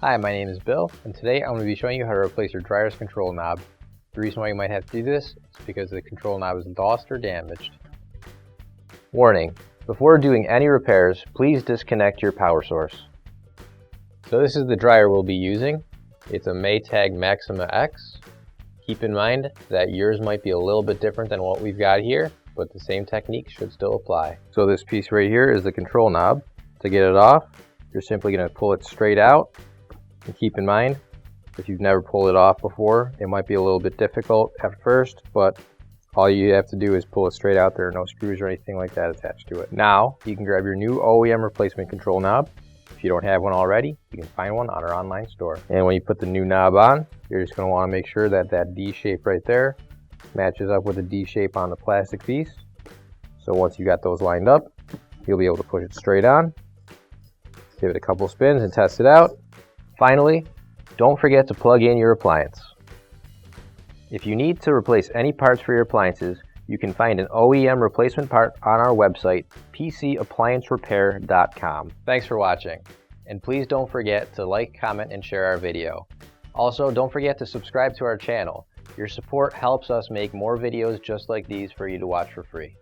Hi, my name is Bill, and today I'm going to be showing you how to replace your dryer's control knob. The reason why you might have to do this is because the control knob is lost or damaged. Warning: before doing any repairs, please disconnect your power source. So this is the dryer we'll be using. It's a Maytag Maxima X. Keep in mind that yours might be a little bit different than what we've got here, but the same technique should still apply. So this piece right here is the control knob. To get it off, you're simply going to pull it straight out. And keep in mind, if you've never pulled it off before, it might be a little bit difficult at first, but all you have to do is pull it straight out. There are no screws or anything like that attached to it. Now, you can grab your new OEM replacement control knob. If you don't have one already, you can find one on our online store. And when you put the new knob on, you're just going to want to make sure that that D shape right there matches up with the D shape on the plastic piece. So once you got those lined up, you'll be able to push it straight on. Give it a couple spins and test it out. Finally, don't forget to plug in your appliance. If you need to replace any parts for your appliances, you can find an OEM replacement part on our website, PCApplianceRepair.com. Thanks for watching, and please don't forget to like, comment, and share our video. Also, don't forget to subscribe to our channel. Your support helps us make more videos just like these for you to watch for free.